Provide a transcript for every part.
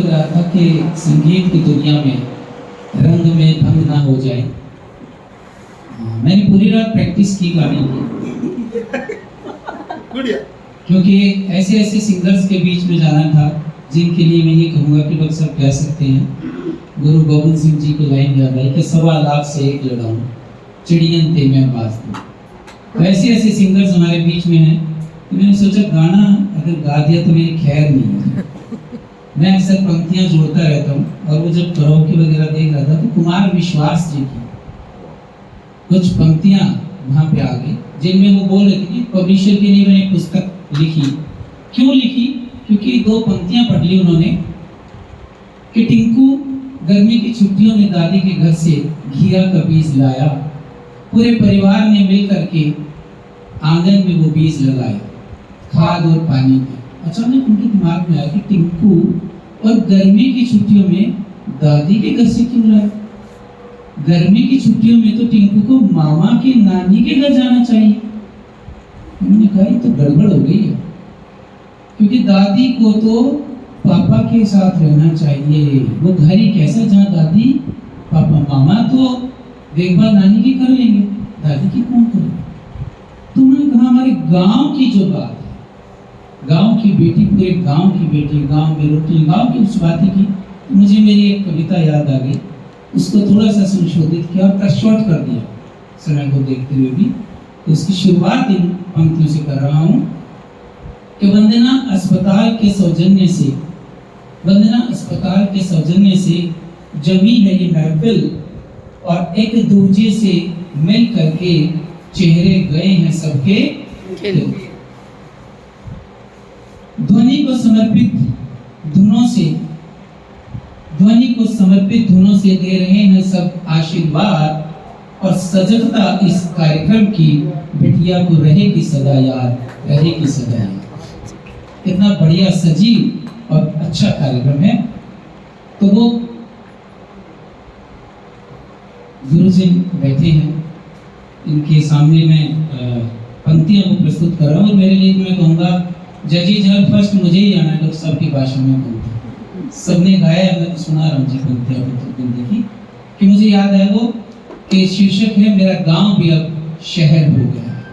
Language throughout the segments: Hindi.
लग रहा था कि संगीत की दुनिया में रंग में भंग ना हो जाए। मैंने पूरी रात प्रैक्टिस की गाने की, क्योंकि ऐसे ऐसे सिंगर्स के बीच में जाना था जिनके लिए मैं ये कहूँगा कि लोग सब कह सकते हैं। गुरु गोविंद सिंह जी की लाइन याद आई कि 1.25 लाख से एक लड़ाऊं, चिड़ियन ते मैं बाज दूं। तो ऐसे ऐसे सिंगर्स हमारे बीच में हैं। तो मैंने सोचा गाना अगर गा दिया तो मेरी खैर नहीं है। मैं अक्सर पंक्तियां जोड़ता रहता हूँ, और वो जब कराओके वगैरह देख रहा था तो कुमार विश्वास जी की कुछ पंक्तियां वहाँ पे आ गई, जिनमें वो बोल रहे थे कि पब्लिशर के लिए मैंने पुस्तक लिखी। क्यों लिखी? क्योंकि 2 पंक्तियां पढ़ ली उन्होंने कि टिंकू गर्मी की छुट्टियों में दादी के घर से घिया का बीज लाया, पूरे परिवार ने मिल करके आंगन में वो बीज लगाया, खाद और पानी में। अचानक उनके दिमाग में आया कि टिंकू और गर्मी की छुट्टियों में दादी के घर से क्यों लाया? गर्मी की छुट्टियों में तो टिंकू को मामा के नानी के घर जाना चाहिए। उन्होंने कहा ये तो गड़बड़ हो गई है, क्योंकि दादी को तो पापा के साथ रहना चाहिए। वो घर ही कैसा जहाँ दादी पापा, मामा तो देखभाल नानी की कर लेंगे, दादी की कौन करेगा? तो उन्होंने कहा हमारे गांव की जो बात है, गांव की बेटी, पूरे गांव की बेटी, गांव में रोटी, गांव की उस बात की। तो मुझे मेरी एक कविता याद आ गई, उसको थोड़ा सा संशोधित किया और कट शॉर्ट कर दिया समय को देखते हुए भी। तो इसकी शुरुआत इन पंक्तियों से कर रहा हूँ कि वंदना अस्पताल के सौजन्य से, वंदना अस्पताल के सौजन्य से जमी है ये महफिल, और एक दूजे से मिल करके चेहरे गए हैं सबके खिल। ध्वनि को समर्पित धुनों से, ध्वनि को समर्पित धुनों से दे रहे हैं सब आशीर्वाद, और सजगता इस कार्यक्रम की बिटिया को रहेगी सदा याद, रहेगी सदा याद। कितना बढ़िया सजीव और अच्छा कार्यक्रम है। तो वो गुरुजी बैठे हैं, इनके सामने मैं पंक्तियों को प्रस्तुत कर रहा हूँ। मेरे लिए मैं कहूँगा जजी जहाँ फर्स्ट मुझे ही आना है, लोग सबकी भाषा में बोलते, सबने गाया, मैं सुना रहा हूँ जी पंक्तियाँ देखी कि मुझे याद है वो कि शीर्षक है मेरा गांव भी अब शहर हो गया है।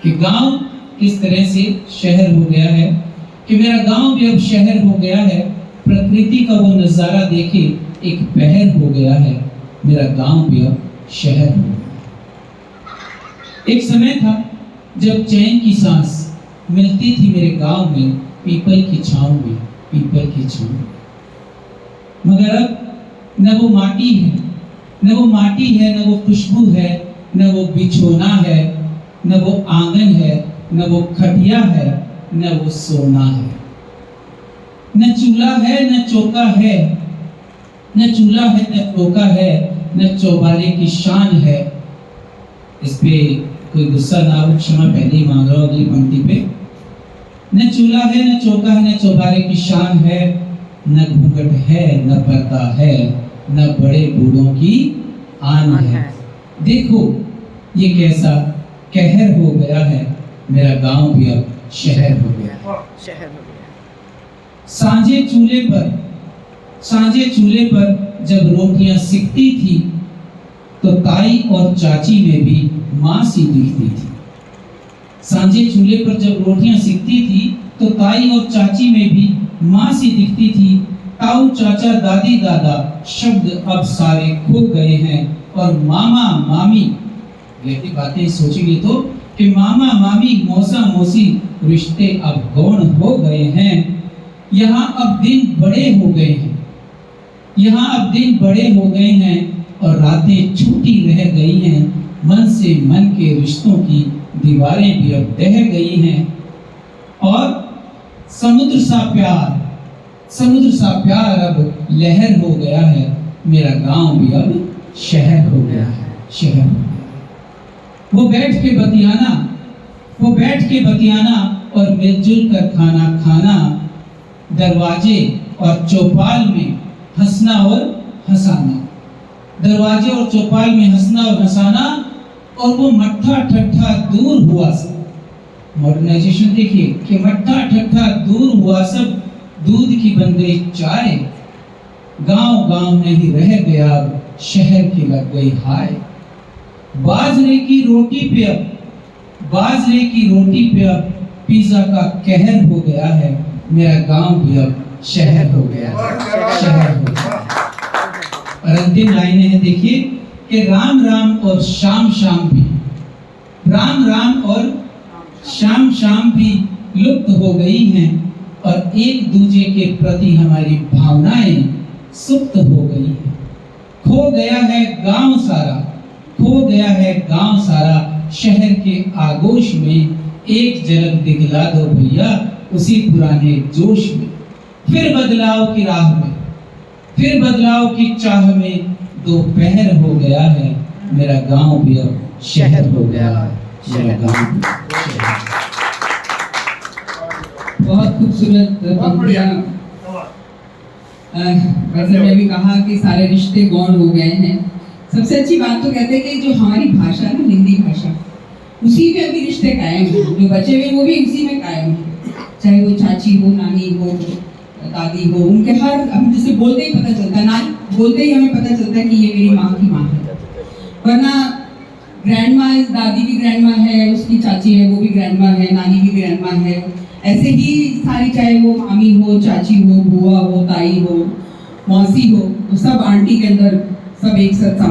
कि गांव किस तरह से शहर हो गया है, कि मेरा गांव भी अब शहर हो गया है, प्रकृति का वो नज़ारा देखे एक पहर हो गया है, मेरा गांव भी अब शहर हो गया। एक समय था जब चैन की सांस मिलती थी मेरे गांव में, पीपल की छांव में, पीपल की छांव में। मगर अब न वो माटी है, न वो माटी है, न वो खुशबू है, न वो बिछोना है, न वो आंगन है, न वो खटिया है, न वो सोना है। न चूल्हा है, न चौका है, न चूल्हा है, न चौका है, न चौबारे की शान है। इस पे कोई गुस्सा ना हो, क्षमा पहले ही मांग रहा हूं अगली पंक्ति पे। न चूल्हा है, न चौका है, न चौबारे की शान है, न घूंघट है, न पर्दा है, न बड़े बूढ़ों की आन है। देखो ये कैसा कहर हो गया है, मेरा गांव भी अब शहर हो गया है, शहर हो गया। सांझे चूल्हे पर जब रोटियां सिकती थी तो ताई और चाची में भी माँ सी दिखती थी। सांझे चूल्हे पर जब रोटियां सिकती थी तो ताई और चाची में भी माँ सी दिखती थी। ताऊ चाचा दादी दादा शब्द अब सारे खो गए हैं, और मामा मामी, ये बातें सोचेंगे तो कि मामा मामी मौसा मौसी रिश्ते अब गौण हो गए हैं। यहाँ अब दिन बड़े हो गए हैं, यहाँ अब दिन बड़े हो गए हैं, और रातें छूटी रह गई हैं। मन से मन के रिश्तों की दीवारें भी अब ढह गई हैं, और समुद्र सा प्यार अब लहर हो गया है, मेरा गांव भी अब शहर हो गया है, शहर हो गया है। वो बैठ के बतियाना और मिलजुल कर खाना खाना, दरवाजे और चौपाल में हंसना और हंसाना, दरवाजे और चौपाल में हंसना और हंसाना, और वो मट्ठा ठट्ठा दूर हुआ सब। मॉडर्नाइजेशन देखिए कि मट्ठा ठट्ठा दूर हुआ सब, दूध की बंदे चाय गांव गांव नहीं रह गया, शहर की लग गई हाय। बाजरे की रोटी पे अब पिज्जा का कहर हो गया है, मेरा गांव भी अब शहर हो गया है। और अंतिम लाइनें हैं, देखिए कि राम राम और शाम शाम भी लुप्त हो गई हैं, और एक दूसरे के प्रति हमारी भावनाएं सुप्त हो गई हैं। खो गया है गांव सारा, शहर के आगोश में। एक झलक दिखला दो भैया उसी पुराने जोश में। फिर बदलाव की राह में, फिर बदलाव की चाह में दोपहर हो गया है, मेरा गांव भी अब शहर हो गया है, मेरा गांव। बहुत खूबसूरत पंक्तियां। वैसे मैं भी कहा कि सारे रिश्ते गौण हो गए हैं। सबसे अच्छी बात तो कहते हैं कि जो हमारी भाषा है, हिंदी भाषा, उसी में अभी रिश्ते कायम हैं। जो बचे हुए वो भी उसी में कायम है, चाहे वो चाची हो, नानी हो, दादी हो। उनके हर, हम जिसे बोलते ही पता चलता है, नानी बोलते ही हमें पता चलता है कि ये मेरी माँ की माँ है। वरना ग्रैंड माँ, दादी भी ग्रैंड माँ है, उसकी चाची है वो भी ग्रैंड माँ है, नानी भी ग्रैंड माँ है। ऐसे ही सारी, चाहे वो मामी हो, चाची हो, बुआ हो, ताई हो, मौसी हो, तो सब आंटी के अंदर सब एक साथ